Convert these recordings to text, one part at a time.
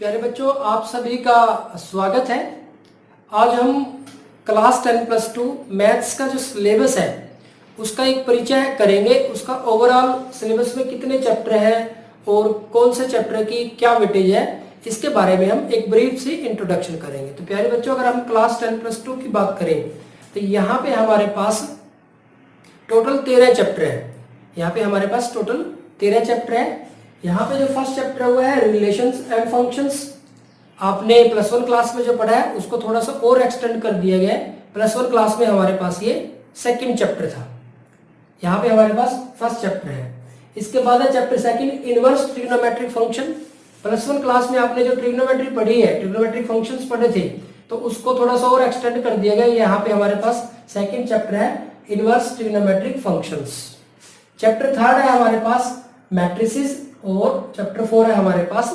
प्यारे बच्चों, आप सभी का स्वागत है। आज हम क्लास 10+2 मैथ्स का जो सिलेबस है उसका एक परिचय करेंगे। उसका ओवरऑल सिलेबस में कितने चैप्टर हैं और कौन से चैप्टर की क्या वेटेज है, इसके बारे में हम एक ब्रीफ सी इंट्रोडक्शन करेंगे। तो प्यारे बच्चों, अगर हम क्लास 10+2 की बात करें तो यहाँ पे हमारे पास टोटल 13 चैप्टर है। यहाँ पे हमारे पास टोटल 13 चैप्टर है। यहाँ पे जो फर्स्ट चैप्टर हुआ है रिलेशंस एंड फंक्शंस, आपने +1 क्लास में जो पढ़ा है उसको थोड़ा सा और एक्सटेंड कर दिया गया है। +1 क्लास में हमारे पास ये सेकंड चैप्टर था, यहाँ पे हमारे पास फर्स्ट चैप्टर है। इसके बाद है chapter second inverse trigonometric function. +1 class में आपने जो ट्रिग्नोमेट्री पढ़ी है, ट्रिग्नोमेट्रिक फंक्शंस पढ़े थे, तो उसको थोड़ा सा और एक्सटेंड कर दिया गया। यहाँ पे हमारे पास सेकंड चैप्टर है inverse trigonometric functions. Chapter third है हमारे पास मैट्रिसेस और चैप्टर 4 है हमारे पास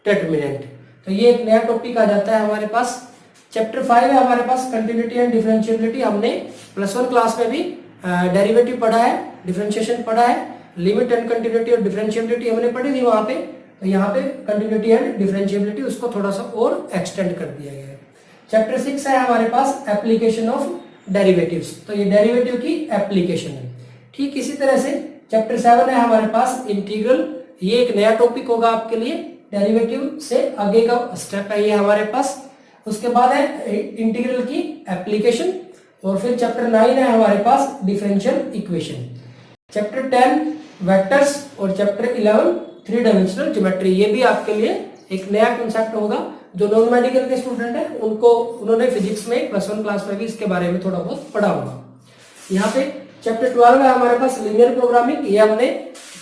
डिटरमिनेंट। तो ये एक नया टॉपिक आ जाता है हमारे पास। चैप्टर 5 है हमारे पास कंटिन्यूटी एंड डिफरेंशिएबिलिटी। हमने +1 क्लास में भी डेरिवेटिव पढ़ा है, डिफरेंशिएशन पढ़ा है, लिमिट एंड कंटिन्यूटी और डिफरेंशिएबिलिटी हमने पढ़ी थी वहां पे। तो यहाँ पे कंटिन्यूटी एंड डिफरेंशिएबिलिटी उसको थोड़ा सा और एक्सटेंड कर दिया गया है। चैप्टर 6 है हमारे पास एप्लीकेशन ऑफ डेरिवेटिव्स। तो ये डेरिवेटिव की एप्लीकेशन है। ठीक इसी तरह से चैप्टर 7 है हमारे पास इंटीग्रल। ये एक नया टॉपिक होगा आपके लिए, डेरिवेटिव से आगे का स्टेप है ये हमारे पास। उसके बाद है इंटीग्रल की एप्लीकेशन। और फिर चैप्टर 9 है हमारे पास डिफरेंशियल इक्वेशन। चैप्टर 10 वेक्टर्स और चैप्टर 11 3 डायमेंशनल ज्योमेट्री। ये भी आपके लिए एक नया कॉन्सेप्ट होगा। जो नॉन मेडिकल के स्टूडेंट हैं उन्होंने फिजिक्स में +1 क्लास में भी इसके बारे में थोड़ा बहुत पढ़ा होगा। यहाँ पे चैप्टर 12 है हमारे पास लीनियर प्रोग्रामिंग। ये हमने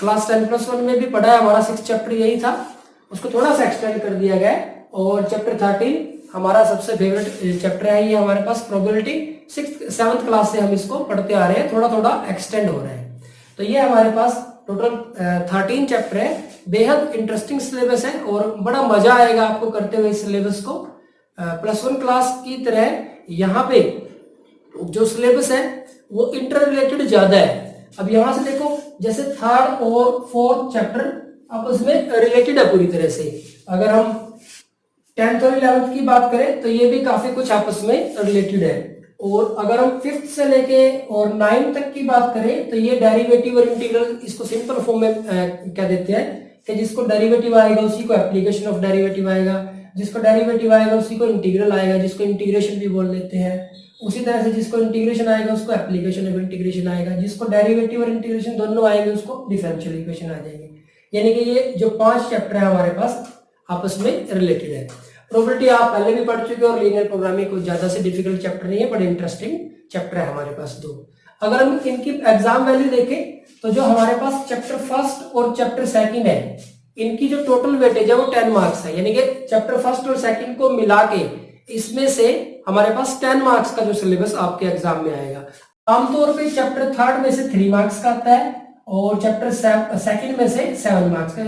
क्लास 10+1 में भी पढ़ा है, हमारा 6th चैप्टर यही था, उसको थोड़ा सा एक्सटेंड कर दिया गया है। और चैप्टर 13 हमारा सबसे फेवरेट चैप्टर है ये हमारे पास प्रोबेबिलिटी। 7th क्लास से हम इसको पढ़ते आ रहे हैं, थोड़ा थोड़ा एक्सटेंड हो रहा है। तो ये हमारे पास टोटल 13 चैप्टर है। बेहद इंटरेस्टिंग सिलेबस है और बड़ा मजा आएगा आपको करते हुए इस सिलेबस को। +1 क्लास की तरह यहाँ पे जो सिलेबस है वो इंटर रिलेटेड ज्यादा है। अब यहां से देखो, जैसे 3rd और 4th चैप्टर आपस में रिलेटेड है पूरी तरह से। अगर हम 10th और 11th की बात करें तो ये भी काफी कुछ आपस में रिलेटेड है। और अगर हम 5th से लेके और 9th तक की बात करें तो ये डेरिवेटिव और इंटीग्रल, इसको सिंपल फॉर्म में क्या देते हैं कि जिसको डेरिवेटिव आएगा उसी को एप्लीकेशन ऑफ डेरिवेटिव आएगा, जिसको डेरिवेटिव आएगा उसी को इंटीग्रल आएगा, जिसको इंटीग्रेशन भी बोल देते हैं। उसी तरह से जिसको इंटीग्रेशन आएगा उसको एप्लीकेशन ऑफ इंटीग्रेशन आएगा, जिसको डेरिवेटिव और इंटीग्रेशन दोनों आएंगे उसको डिफरेंशियल इक्वेशन आ जाएंगे। यानी कि ये जो 5 चैप्टर है हमारे पास आपस में रिलेटेड है। प्रोबेबिलिटी आप पहले भी पढ़ चुके हो और लीनियर प्रोग्रामिंग कोई ज्यादा से डिफिकल्ट चैप्टर नहीं है, बड़े इंटरेस्टिंग चैप्टर है हमारे पास 2। अगर हम इनकी एग्जाम वैल्यू देखें तो जो हमारे पास चैप्टर 1 और चैप्टर 2 है, इनकी जो टोटल वेटेज है वो 10 मार्क्स है। यानी कि चैप्टर 1 और 2 को मिला के इसमें से हमारे पास 10 मार्क्स का जो सिलेबस आपके एग्जाम में आएगा। आमतौर पे चैप्टर 3 में से 3 मार्क्स का आता है और चैप्टर 2 में से 7 मार्क्स का,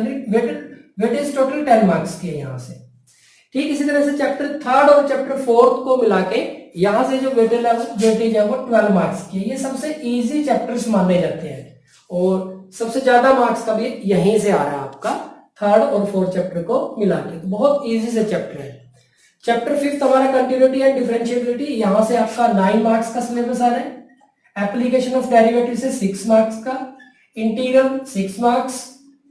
वेटेज टोटल 10 मार्क्स की है यहाँ से। ठीक इसी तरह से चैप्टर 3 और चैप्टर 4 को मिला के यहाँ से जो वेटेज है वो 12 मार्क्स की है। ये सबसे इजी चैप्टर्स माने जाते हैं और सबसे ज्यादा मार्क्स का भी यहीं से आ रहा है आपका 3rd और 4th चैप्टर को मिला के। तो बहुत इजी से चैप्टर है। चैप्टर 5 हमारा कंटिन्यूटी एंड डिफरेंशिएबिलिटी, यहाँ से आपका 9 मार्क्स का सिलेबस आ रहा है। एप्लीकेशन ऑफ डेरिवेटिव से 6 मार्क्स का, integral 6 marks,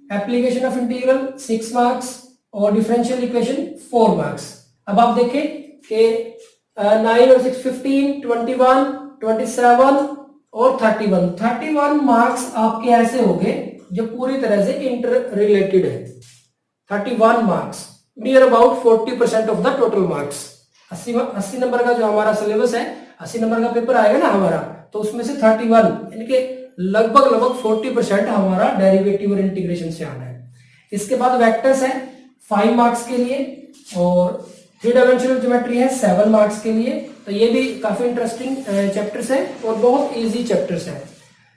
application of integral 6 marks और डिफरेंशियल इक्वेशन 4 मार्क्स। अब आप देखें कि 9 और 6 15, 21, 27 और 31 मार्क्स आपके ऐसे हो गए जो पूरी तरह से इंटर रिलेटेड है। 31 marks, near about 40% of the total marks. 80 number का जो हमारा सिलेबस है, 80 नंबर का पेपर आएगा ना हमारा, तो उसमें से 31 यानी कि लगभग 40% हमारा डेरिवेटिव और इंटीग्रेशन से आना है। इसके बाद वेक्टर्स है 5 मार्क्स के लिए और 3 डायमेंशनल ज्योमेट्री है 7 मार्क्स के लिए। तो ये भी काफी इंटरेस्टिंग चैप्टर्स है और बहुत इजी चैप्टर्स है।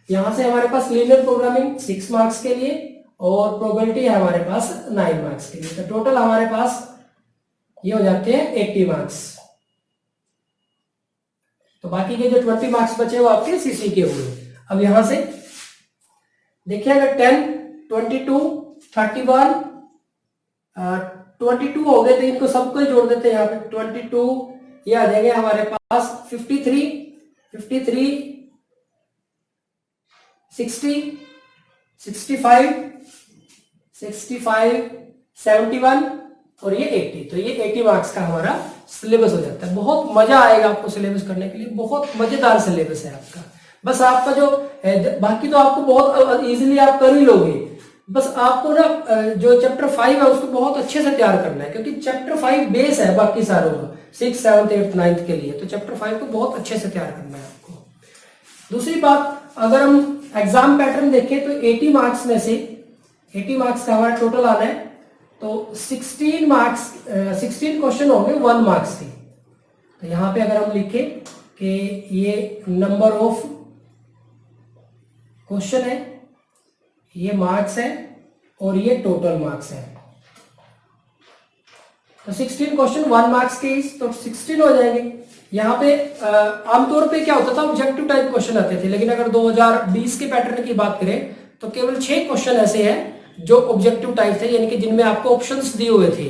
यहाँ से हमारे पास लीनियर प्रोग्रामिंग 6 मार्क्स के लिए और प्रोबेबिलिटी है हमारे पास 9 मार्क्स के लिए। तो टोटल हमारे पास ये हो जाते हैं 80 मार्क्स। तो बाकी के जो 20 मार्क्स बचे वो आपके सीसी के हुए। अब यहां से देखिए, अगर 10, 22, 31, 22 हो गए, तो इनको सबको ही जोड़ देते हैं यहाँ पे 22, ये आ जाएंगे हमारे पास 53, 60, 65, 71 और ये 80। तो ये 80 मार्क्स का हमारा सिलेबस हो जाता है। बहुत मजा आएगा आपको सिलेबस करने के लिए, बहुत मजेदार सिलेबस है आपका। बस आपका जो है, बाकी तो आपको बहुत इजीली आप कर ही लोगे। बस आपको ना जो चैप्टर 5 है उसको बहुत अच्छे से तैयार करना है, क्योंकि चैप्टर 5 बेस है बाकी सारों का 6, 7, 8, 9 के लिए। तो चैप्टर 5 को बहुत अच्छे से तैयार करना है आपको। दूसरी बात, अगर हम एग्जाम पैटर्न देखें तो 80 मार्क्स में से 80 मार्क्स का हमारा टोटल आना है, तो 16 क्वेश्चन होंगे 1 मार्क्स के। तो यहाँ पे अगर हम लिखें कि ये नंबर ऑफ क्वेश्चन है, ये मार्क्स है और ये टोटल मार्क्स है, तो 16 क्वेश्चन 1 मार्क्स के, तो 16 हो जाएंगे। यहाँ पे आमतौर पे क्या होता था, ऑब्जेक्टिव टाइप क्वेश्चन आते थे, लेकिन अगर 2020 के पैटर्न की बात करें तो केवल 6 क्वेश्चन ऐसे हैं जो ऑब्जेक्टिव टाइप थे, यानी कि जिनमें आपको ऑप्शंस दिए हुए थे।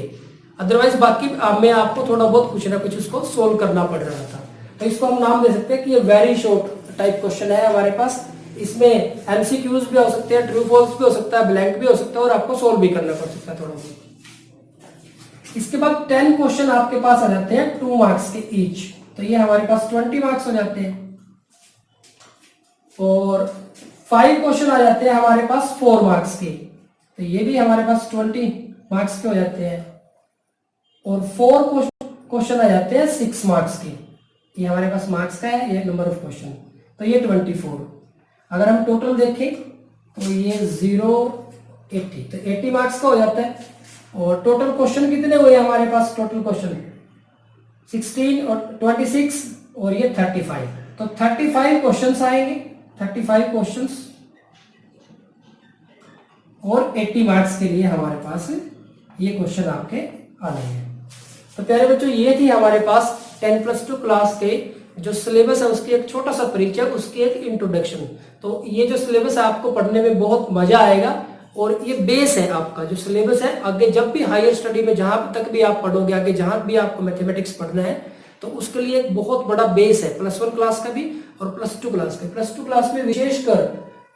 अदरवाइज बाकी में आपको थोड़ा बहुत कुछ ना कुछ उसको सोल्व करना पड़ रहा था। तो इसको हम नाम दे सकते हैं कि ये वेरी शॉर्ट टाइप क्वेश्चन है हमारे पास। इसमें एमसीक्यूज भी हो सकते हैं, ट्रू फॉल्स भी हो सकता है, ब्लैंक भी हो सकता है और आपको सोल्व भी करना पड़ सकता है थोड़ा बहुत। इसके बाद 10 क्वेश्चन आपके पास आ जाते हैं 2 मार्क्स के ईच, तो ये हमारे पास 20 मार्क्स हो जाते हैं। और 5 क्वेश्चन आ जाते हैं हमारे पास 4 मार्क्स के, तो ये भी हमारे पास 20 मार्क्स के हो जाते हैं। और 4 क्वेश्चन आ जाते हैं 6 मार्क्स के, ये हमारे पास मार्क्स का है, ये नंबर ऑफ क्वेश्चन, तो ये 24। अगर हम टोटल देखें तो ये 0, 80, तो 80 मार्क्स का हो जाता है। और टोटल क्वेश्चन कितने हुए हमारे पास, टोटल क्वेश्चन 16 और 26 और ये 35, तो 35 क्वेश्चंस आएंगे, 35 क्वेश्चंस और 80 मार्क्स के लिए हमारे पास ये क्वेश्चन आपके आने हैं। तो प्यारे बच्चों, ये थी हमारे पास 10+2 क्लास के जो सिलेबस है उसकी एक छोटा सा परिचय, उसकी एक इंट्रोडक्शन। तो ये जो सिलेबस है आपको पढ़ने में बहुत मजा आएगा और ये बेस है आपका जो सिलेबस है। आगे जब भी हायर स्टडी में जहां तक भी आप पढ़ोगे, आगे जहां भी आपको मैथमेटिक्स पढ़ना है, तो उसके लिए एक बहुत बड़ा बेस है, +1 क्लास का भी और +2 क्लास का। +2 क्लास में विशेषकर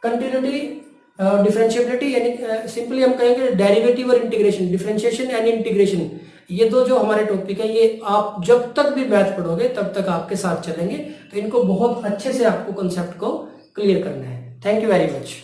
कंटिन्यूटी, डिफरेंशिएबिलिटी, यानी सिंपली हम कहेंगे डेरिवेटिव और इंटीग्रेशन, डिफरेंशिएशन एंड इंटीग्रेशन, ये दो जो हमारे टॉपिक है, ये आप जब तक भी मैथ पढ़ोगे तब तक आपके साथ चलेंगे। तो इनको बहुत अच्छे से आपको कॉन्सेप्ट को क्लियर करना है। Thank you very much.